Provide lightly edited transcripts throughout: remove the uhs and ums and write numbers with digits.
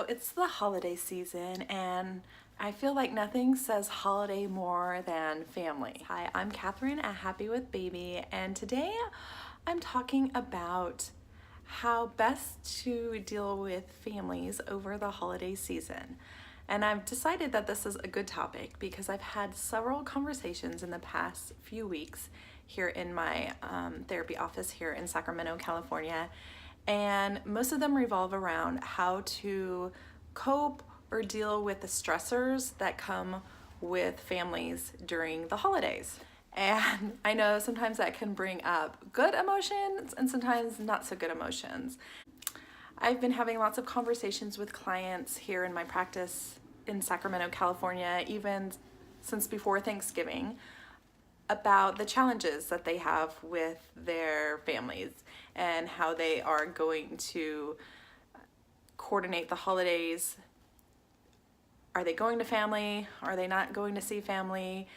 So it's the holiday season, and I feel like nothing says holiday more than family. Hi, I'm Catherine at Happy with Baby, and today I'm talking about how best to deal with families over the holiday season. And I've decided that this is a good topic because I've had several conversations in the past few weeks here in my therapy office here in Sacramento, California. And most of them revolve around how to cope or deal with the stressors that come with families during the holidays. And I know sometimes that can bring up good emotions and sometimes not so good emotions. I've been having lots of conversations with clients here in my practice in Sacramento, California, even since before Thanksgiving, about the challenges that they have with their families and how they are going to coordinate the holidays. Are they going to family? Are they not going to see family?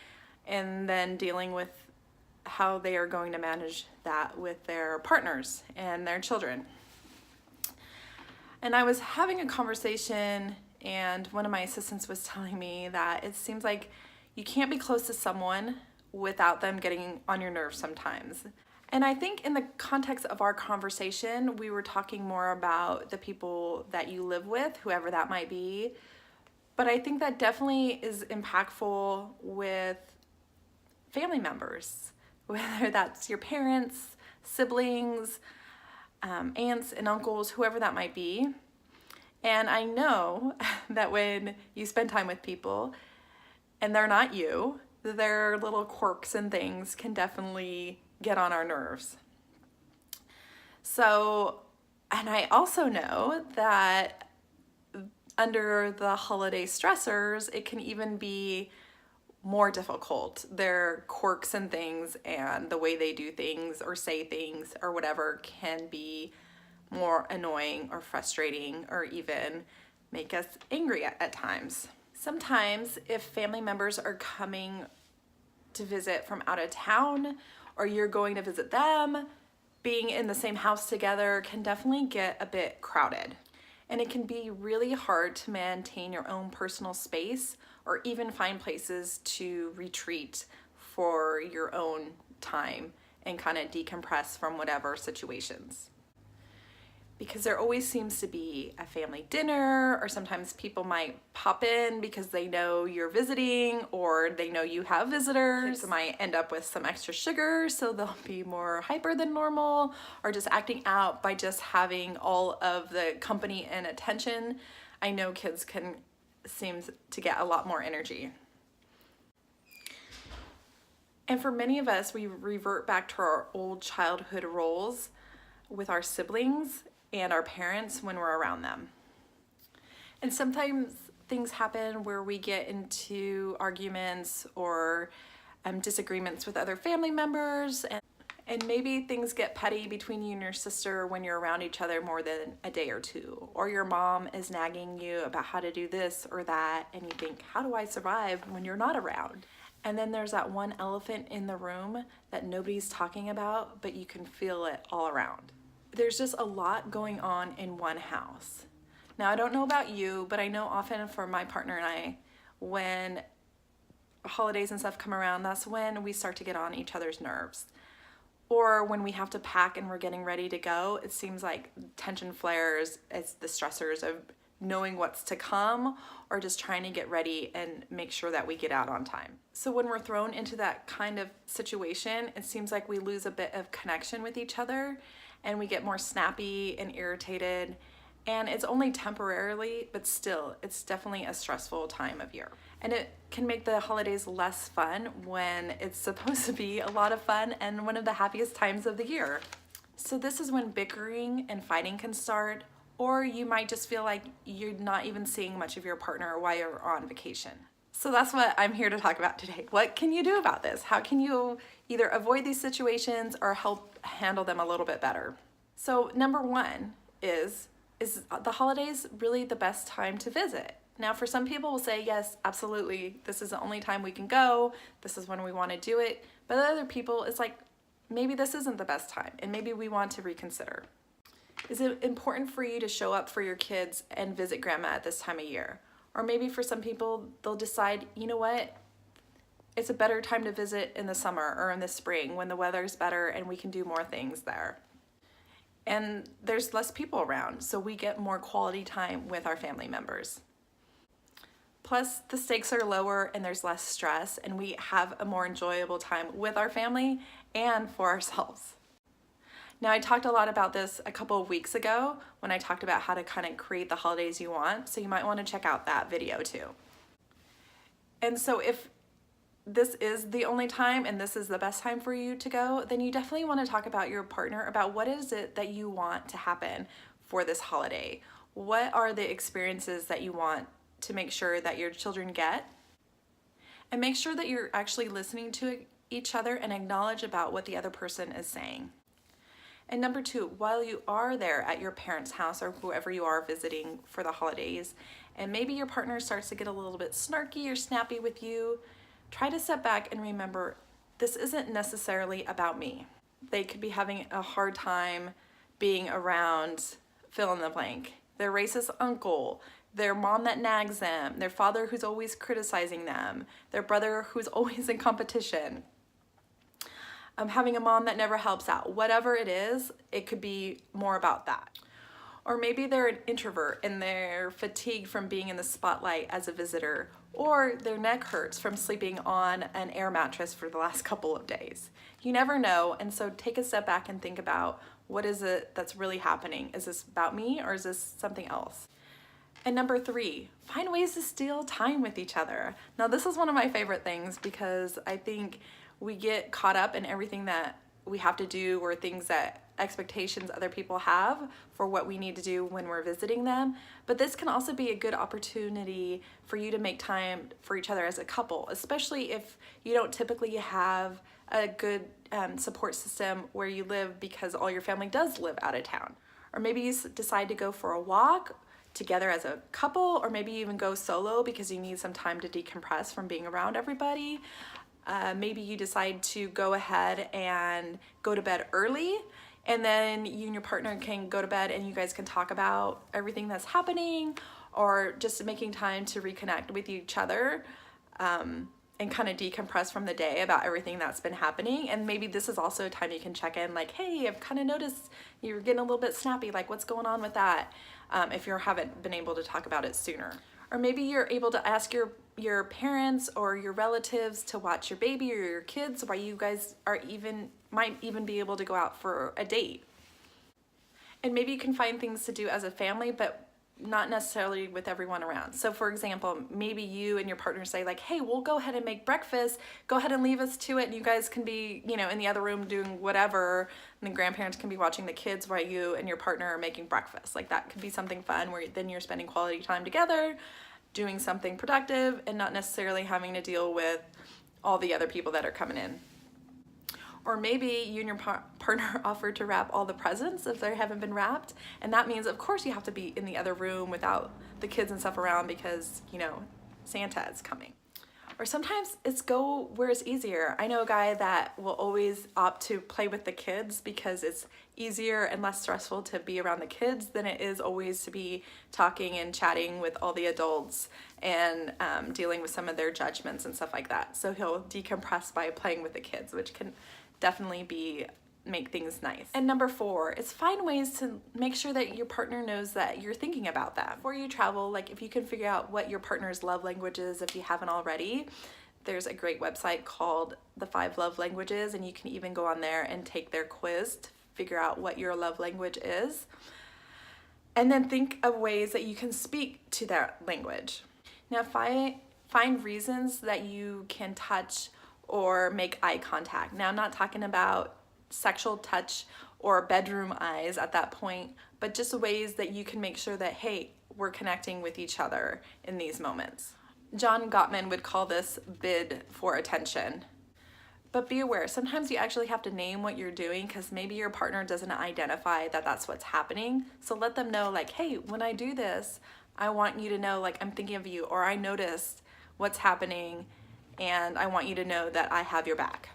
And then dealing with how they are going to manage that with their partners and their children. And I was having a conversation, and one of my assistants was telling me that it seems like you can't be close to someone without them getting on your nerves sometimes. And I think in the context of our conversation, we were talking more about the people that you live with, whoever that might be. But I think that definitely is impactful with family members, whether that's your parents, siblings, aunts and uncles, whoever that might be. And I know that when you spend time with people and they're not you, their little quirks and things can definitely get on our nerves. So, and I also know that under the holiday stressors, it can even be more difficult. Their quirks and things and the way they do things or say things or whatever can be more annoying or frustrating or even make us angry at times. Sometimes if family members are coming to visit from out of town or you're going to visit them, being in the same house together can definitely get a bit crowded. And it can be really hard to maintain your own personal space or even find places to retreat for your own time and kind of decompress from whatever situations. Because there always seems to be a family dinner, or sometimes people might pop in because they know you're visiting or they know you have visitors. Kids might end up with some extra sugar, so they'll be more hyper than normal, or just acting out by just having all of the company and attention. I know kids can seem to get a lot more energy. And for many of us, we revert back to our old childhood roles with our siblings and our parents when we're around them. And sometimes things happen where we get into arguments or disagreements with other family members, and maybe things get petty between you and your sister when you're around each other more than a day or two, or your mom is nagging you about how to do this or that, and you think, how do I survive when you're not around? And then there's that one elephant in the room that nobody's talking about, but you can feel it all around. There's just a lot going on in one house. Now, I don't know about you, but I know often for my partner and I, when holidays and stuff come around, that's when we start to get on each other's nerves. Or when we have to pack and we're getting ready to go, it seems like tension flares as the stressors of knowing what's to come or just trying to get ready and make sure that we get out on time. So when we're thrown into that kind of situation, it seems like we lose a bit of connection with each other and we get more snappy and irritated. And it's only temporarily, but still, it's definitely a stressful time of year. And it can make the holidays less fun when it's supposed to be a lot of fun and one of the happiest times of the year. So this is when bickering and fighting can start, or you might just feel like you're not even seeing much of your partner while you're on vacation. So that's what I'm here to talk about today. What can you do about this? How can you either avoid these situations or help handle them a little bit better? So number one is the holidays really the best time to visit? Now, for some people will say, yes, absolutely, this is the only time we can go, this is when we want to do it. But other people, it's like, maybe this isn't the best time and maybe we want to reconsider. Is it important for you to show up for your kids and visit grandma at this time of year? Or maybe for some people, they'll decide, you know what? It's a better time to visit in the summer or in the spring when the weather's better and we can do more things there. And there's less people around, so we get more quality time with our family members. Plus, the stakes are lower and there's less stress, and we have a more enjoyable time with our family and for ourselves. Now, I talked a lot about this a couple of weeks ago when I talked about how to kind of create the holidays you want, so you might want to check out that video too. And so if this is the only time and this is the best time for you to go, then you definitely want to talk about your partner about what is it that you want to happen for this holiday. What are the experiences that you want to make sure that your children get? And make sure that you're actually listening to each other and acknowledge about what the other person is saying. And number 2, while you are there at your parents' house or whoever you are visiting for the holidays, and maybe your partner starts to get a little bit snarky or snappy with you, try to step back and remember, this isn't necessarily about me. They could be having a hard time being around fill in the blank. Their racist uncle, their mom that nags them, their father who's always criticizing them, their brother who's always in competition, having a mom that never helps out. Whatever it is, it could be more about that. Or maybe they're an introvert and they're fatigued from being in the spotlight as a visitor, or their neck hurts from sleeping on an air mattress for the last couple of days. You never know, and so take a step back and think about, what is it that's really happening? Is this about me or is this something else? And number 3, find ways to steal time with each other. Now, this is one of my favorite things because I think we get caught up in everything that we have to do or things that expectations other people have for what we need to do when we're visiting them. But this can also be a good opportunity for you to make time for each other as a couple, especially if you don't typically have a good support system where you live because all your family does live out of town. Or maybe you decide to go for a walk together as a couple, or maybe you even go solo because you need some time to decompress from being around everybody. Maybe you decide to go ahead and go to bed early, and then you and your partner can go to bed and you guys can talk about everything that's happening, or just making time to reconnect with each other and kind of decompress from the day about everything that's been happening. And maybe this is also a time you can check in, like, hey, I've kind of noticed you're getting a little bit snappy, like what's going on with that, if you haven't been able to talk about it sooner. Or maybe you're able to ask your parents or your relatives to watch your baby or your kids while you guys might even be able to go out for a date. And maybe you can find things to do as a family, but not necessarily with everyone around. So for example, maybe you and your partner say like, hey, we'll go ahead and make breakfast, go ahead and leave us to it, and you guys can be, in the other room doing whatever, and the grandparents can be watching the kids while you and your partner are making breakfast. Like, that could be something fun where then you're spending quality time together, doing something productive, and not necessarily having to deal with all the other people that are coming in. Or maybe you and your partner offer to wrap all the presents if they haven't been wrapped. And that means, of course, you have to be in the other room without the kids and stuff around because, Santa is coming. Or sometimes it's go where it's easier. I know a guy that will always opt to play with the kids because it's easier and less stressful to be around the kids than it is always to be talking and chatting with all the adults and dealing with some of their judgments and stuff like that. So he'll decompress by playing with the kids, which can definitely make things nice. And number 4 is find ways to make sure that your partner knows that you're thinking about that. Before you travel, like if you can figure out what your partner's love language is, if you haven't already, there's a great website called The 5 Love Languages, and you can even go on there and take their quiz to figure out what your love language is. And then think of ways that you can speak to that language. Now find reasons that you can touch or make eye contact. Now, I'm not talking about sexual touch or bedroom eyes at that point, but just ways that you can make sure that, hey, we're connecting with each other in these moments. John Gottman would call this bid for attention. But be aware, sometimes you actually have to name what you're doing because maybe your partner doesn't identify that that's what's happening. So let them know, like, hey, when I do this, I want you to know, like, I'm thinking of you, or I noticed what's happening and I want you to know that I have your back.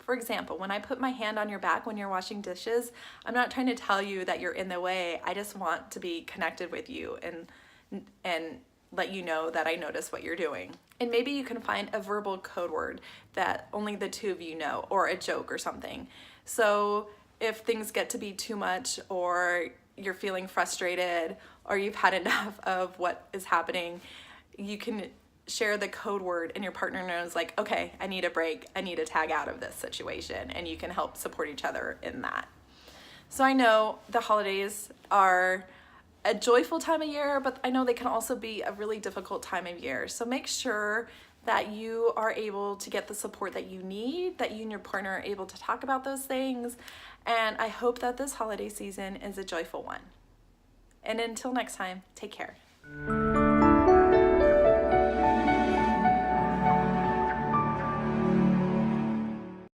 For example, when I put my hand on your back when you're washing dishes, I'm not trying to tell you that you're in the way. I just want to be connected with you and let you know that I notice what you're doing. And maybe you can find a verbal code word that only the two of you know, or a joke or something. So if things get to be too much, or you're feeling frustrated, or you've had enough of what is happening, you can share the code word and your partner knows, like, okay, I need a break. I need to tag out of this situation, and you can help support each other in that. So I know the holidays are a joyful time of year, but I know they can also be a really difficult time of year. So make sure that you are able to get the support that you need, that you and your partner are able to talk about those things. And I hope that this holiday season is a joyful one. And until next time, take care.